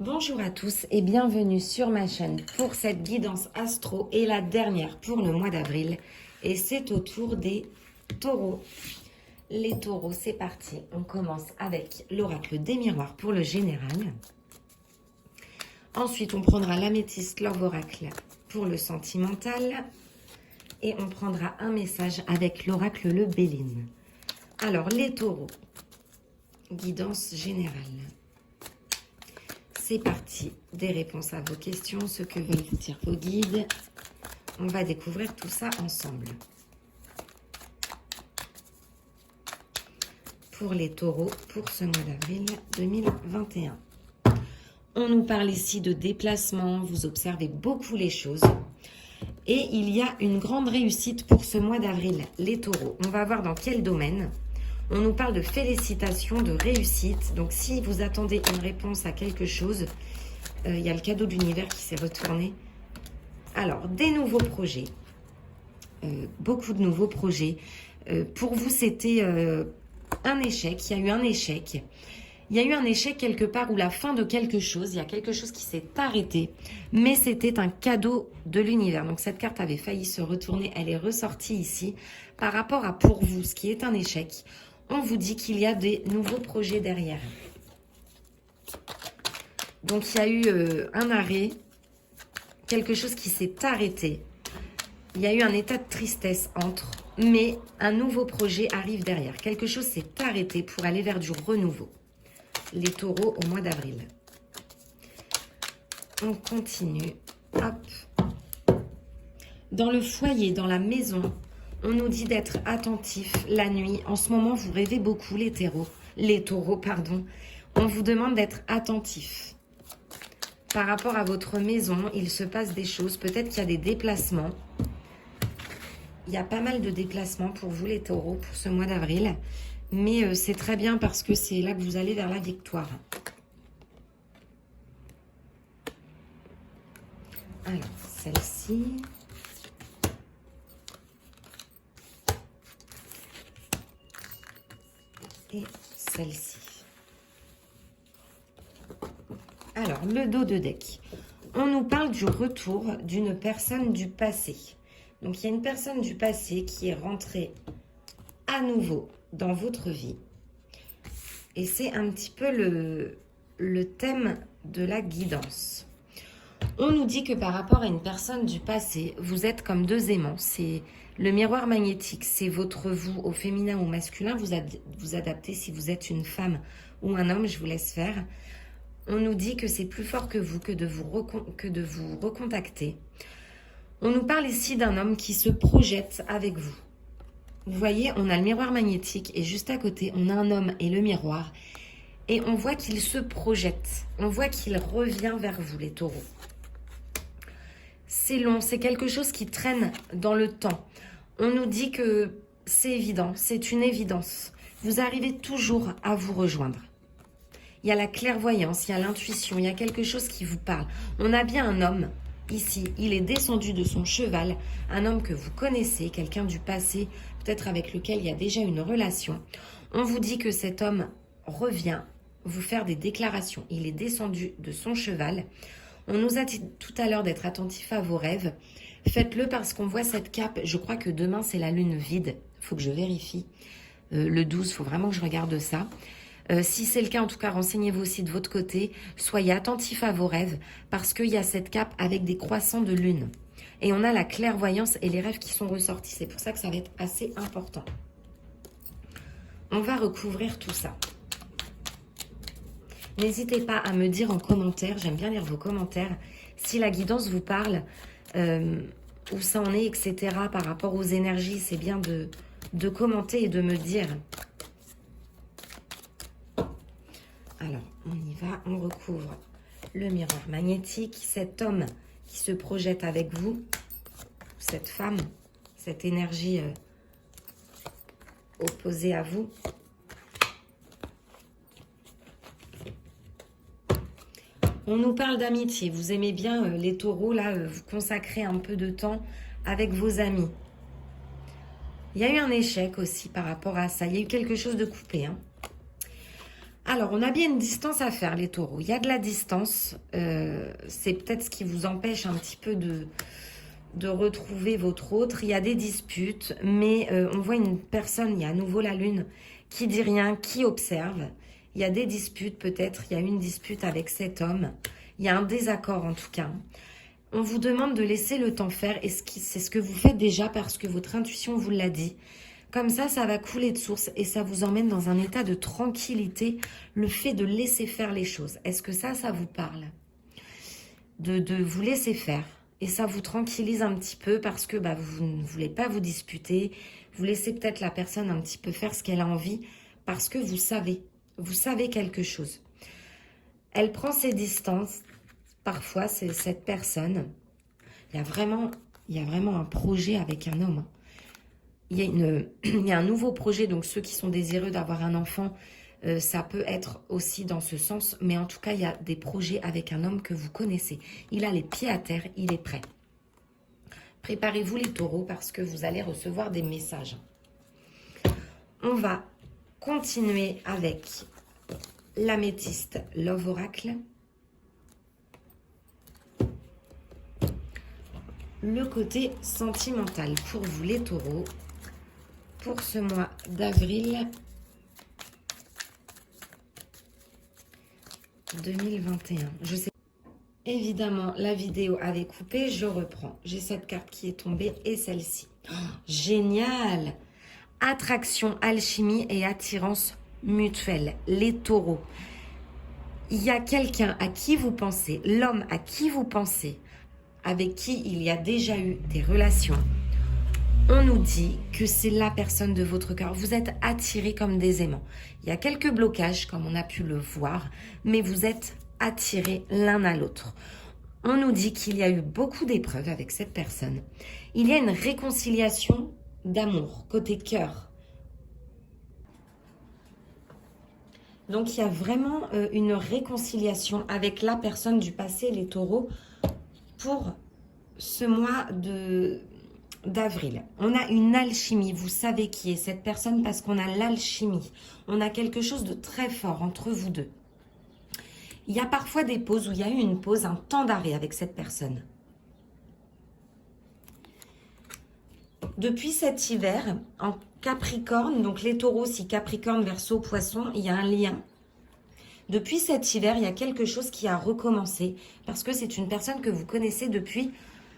Bonjour à tous et bienvenue sur ma chaîne pour cette guidance astro et la dernière pour le mois d'avril. Et c'est au tour des taureaux. Les taureaux, c'est parti. On commence avec l'oracle des miroirs pour le général. Ensuite, on prendra l'améthyste, l'orbe oracle pour le sentimental. Et on prendra un message avec l'oracle le Béline. Alors, les taureaux, guidance générale. C'est parti, des réponses à vos questions, ce que veulent vous dire vos guides. On va découvrir tout ça ensemble. Pour les taureaux, pour ce mois d'avril 2021. On nous parle ici de déplacement, vous observez beaucoup les choses. Et il y a une grande réussite pour ce mois d'avril, les taureaux. On va voir dans quel domaine. On nous parle de félicitations, de réussite. Donc, si vous attendez une réponse à quelque chose, il y a le cadeau de l'univers qui s'est retourné. Alors, des nouveaux projets. Beaucoup de nouveaux projets. Pour vous, c'était un échec. Il y a eu un échec. Il y a eu un échec quelque part ou la fin de quelque chose. Il y a quelque chose qui s'est arrêté. Mais c'était un cadeau de l'univers. Donc, cette carte avait failli se retourner. Elle est ressortie ici. Par rapport à pour vous, ce qui est un échec, on vous dit qu'il y a des nouveaux projets derrière. Donc, il y a eu un arrêt, quelque chose qui s'est arrêté. Il y a eu un état de tristesse entre, mais un nouveau projet arrive derrière. Quelque chose s'est arrêté pour aller vers du renouveau. Les taureaux au mois d'avril. On continue. Hop. Dans le foyer, dans la maison, on nous dit d'être attentif la nuit. En ce moment, vous rêvez beaucoup, les taureaux, pardon. On vous demande d'être attentif. Par rapport à votre maison, il se passe des choses. Peut-être qu'il y a des déplacements. Il y a pas mal de déplacements pour vous, les taureaux, pour ce mois d'avril. Mais c'est très bien parce que c'est là que vous allez vers la victoire. Alors, celle-ci... et celle-ci. Alors, le dos de deck. On nous parle du retour d'une personne du passé. Donc, il y a une personne du passé qui est rentrée à nouveau dans votre vie. Et c'est un petit peu le thème de la guidance. On nous dit que par rapport à une personne du passé, vous êtes comme deux aimants. C'est le miroir magnétique, c'est votre vous au féminin ou au masculin. Vous adaptez si vous êtes une femme ou un homme, je vous laisse faire. On nous dit que c'est plus fort que vous, que de vous recontacter. On nous parle ici d'un homme qui se projette avec vous. Vous voyez, on a le miroir magnétique et juste à côté, on a un homme et le miroir. Et on voit qu'il se projette. On voit qu'il revient vers vous, les taureaux. C'est long, c'est quelque chose qui traîne dans le temps. On nous dit que c'est évident, c'est une évidence. Vous arrivez toujours à vous rejoindre. Il y a la clairvoyance, il y a l'intuition, il y a quelque chose qui vous parle. On a bien un homme ici, il est descendu de son cheval, un homme que vous connaissez, quelqu'un du passé, peut-être avec lequel il y a déjà une relation. On vous dit que cet homme revient vous faire des déclarations. Il est descendu de son cheval. On nous a dit tout à l'heure d'être attentif à vos rêves. Faites-le parce qu'on voit cette cape. Je crois que demain, c'est la lune vide. Il faut que je vérifie. Le 12, il faut vraiment que je regarde ça. Si c'est le cas, en tout cas, renseignez-vous aussi de votre côté. Soyez attentifs à vos rêves parce qu'il y a cette cape avec des croissants de lune. Et on a la clairvoyance et les rêves qui sont ressortis. C'est pour ça que ça va être assez important. On va recouvrir tout ça. N'hésitez pas à me dire en commentaire, j'aime bien lire vos commentaires, si la guidance vous parle, où ça en est, etc. Par rapport aux énergies, c'est bien de commenter et de me dire. Alors, on y va, on recouvre le miroir magnétique, cet homme qui se projette avec vous, cette femme, cette énergie opposée à vous. On nous parle d'amitié. Vous aimez bien les taureaux, là, vous consacrez un peu de temps avec vos amis. Il y a eu un échec aussi par rapport à ça. Il y a eu quelque chose de coupé. Alors, on a bien une distance à faire, les taureaux. Il y a de la distance. C'est peut-être ce qui vous empêche un petit peu de retrouver votre autre. Il y a des disputes, mais on voit une personne, il y a à nouveau la lune, qui dit rien, qui observe. Il y a des disputes peut-être, il y a une dispute avec cet homme. Il y a un désaccord en tout cas. On vous demande de laisser le temps faire et c'est ce que vous faites déjà parce que votre intuition vous l'a dit. Comme ça va couler de source et ça vous emmène dans un état de tranquillité, le fait de laisser faire les choses. Est-ce que ça vous parle? De vous laisser faire. Et ça vous tranquillise un petit peu parce que vous ne voulez pas vous disputer. Vous laissez peut-être la personne un petit peu faire ce qu'elle a envie parce que vous savez quelque chose. Elle prend ses distances. Parfois, c'est cette personne. Il y a vraiment un projet avec un homme. Il y a un nouveau projet, donc ceux qui sont désireux d'avoir un enfant, ça peut être aussi dans ce sens. Mais en tout cas, il y a des projets avec un homme que vous connaissez. Il a les pieds à terre, il est prêt. Préparez-vous les taureaux parce que vous allez recevoir des messages. On va continuer avec l'améthyste Love Oracle. Le côté sentimental pour vous les taureaux. Pour ce mois d'avril 2021. Je sais. Évidemment, la vidéo avait coupé. Je reprends. J'ai cette carte qui est tombée et celle-ci. Oh, génial! Attraction, alchimie et attirance mutuelle. Les taureaux. Il y a quelqu'un à qui vous pensez, l'homme à qui vous pensez, avec qui il y a déjà eu des relations. On nous dit que c'est la personne de votre cœur. Vous êtes attirés comme des aimants. Il y a quelques blocages, comme on a pu le voir, mais vous êtes attirés l'un à l'autre. On nous dit qu'il y a eu beaucoup d'épreuves avec cette personne. Il y a une réconciliation d'amour, côté cœur. Donc, il y a vraiment une réconciliation avec la personne du passé, les taureaux, pour ce mois d'avril. On a une alchimie. Vous savez qui est cette personne parce qu'on a l'alchimie. On a quelque chose de très fort entre vous deux. Il y a parfois des pauses où il y a eu une pause, un temps d'arrêt avec cette personne. Depuis cet hiver, en Capricorne, donc les taureaux, si Capricorne, Verseau, Poisson, il y a un lien. Depuis cet hiver, il y a quelque chose qui a recommencé parce que c'est une personne que vous connaissez depuis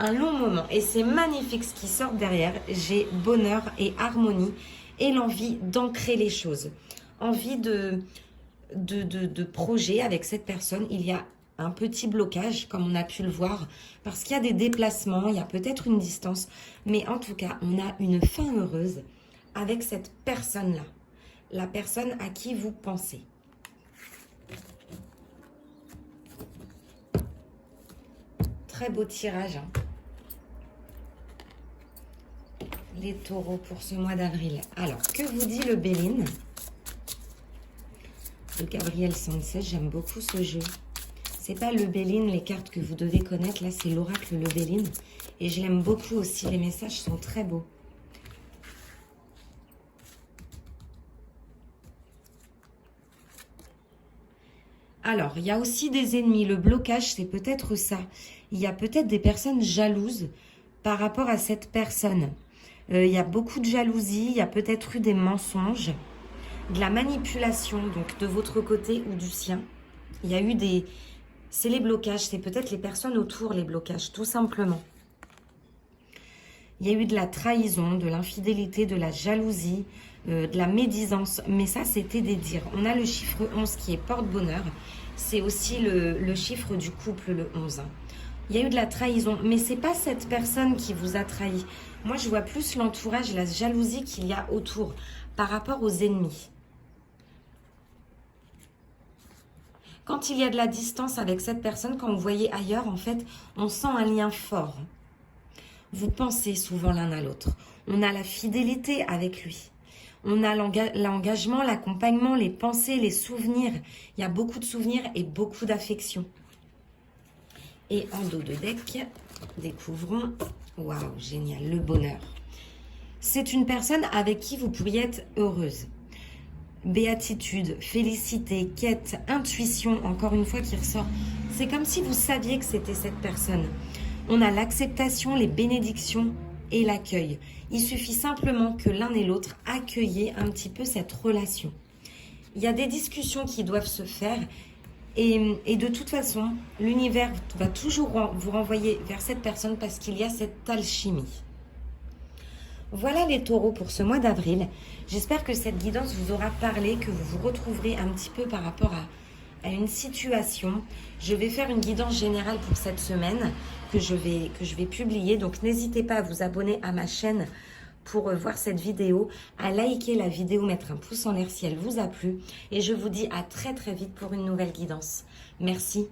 un long moment. Et c'est magnifique ce qui sort derrière. J'ai bonheur et harmonie et l'envie d'ancrer les choses. Envie de projet avec cette personne. Il y a un petit blocage, comme on a pu le voir, parce qu'il y a des déplacements, il y a peut-être une distance. Mais en tout cas, on a une fin heureuse avec cette personne-là. La personne à qui vous pensez. Très beau tirage, hein. Les taureaux pour ce mois d'avril. Alors, que vous dit le Béline de Gabriel Sanchez? J'aime beaucoup ce jeu. C'est pas le Béline, les cartes que vous devez connaître. Là, c'est l'oracle le Béline. Et je l'aime beaucoup aussi. Les messages sont très beaux. Alors, il y a aussi des ennemis. Le blocage, c'est peut-être ça. Il y a peut-être des personnes jalouses par rapport à cette personne. Il y a beaucoup de jalousie. Il y a peut-être eu des mensonges, de la manipulation, donc de votre côté ou du sien. Il y a eu des... C'est les blocages. C'est peut-être les personnes autour, les blocages, tout simplement. Il y a eu de la trahison, de l'infidélité, de la jalousie, de la médisance. Mais ça, c'était des dires. On a le chiffre 11 qui est porte-bonheur. C'est aussi le chiffre du couple, le 11. Il y a eu de la trahison. Mais ce n'est pas cette personne qui vous a trahi. Moi, je vois plus l'entourage, la jalousie qu'il y a autour par rapport aux ennemis. Quand il y a de la distance avec cette personne, quand vous voyez ailleurs, en fait, on sent un lien fort. Vous pensez souvent l'un à l'autre. On a la fidélité avec lui. On a l'engagement, l'accompagnement, les pensées, les souvenirs. Il y a beaucoup de souvenirs et beaucoup d'affection. Et en dos de deck, découvrons, waouh, génial, le bonheur. C'est une personne avec qui vous pourriez être heureuse. béatitude, félicité, quête, intuition, encore une fois qui ressort. C'est comme si vous saviez que c'était cette personne. On a l'acceptation, les bénédictions et l'accueil. Il suffit simplement que l'un et l'autre accueillez un petit peu cette relation. Il y a des discussions qui doivent se faire et de toute façon, l'univers va toujours vous renvoyer vers cette personne parce qu'il y a cette alchimie. Voilà les taureaux pour ce mois d'avril. J'espère que cette guidance vous aura parlé, que vous vous retrouverez un petit peu par rapport à une situation. Je vais faire une guidance générale pour cette semaine que je vais publier. Donc n'hésitez pas à vous abonner à ma chaîne pour voir cette vidéo, à liker la vidéo, mettre un pouce en l'air si elle vous a plu. Et je vous dis à très très vite pour une nouvelle guidance. Merci.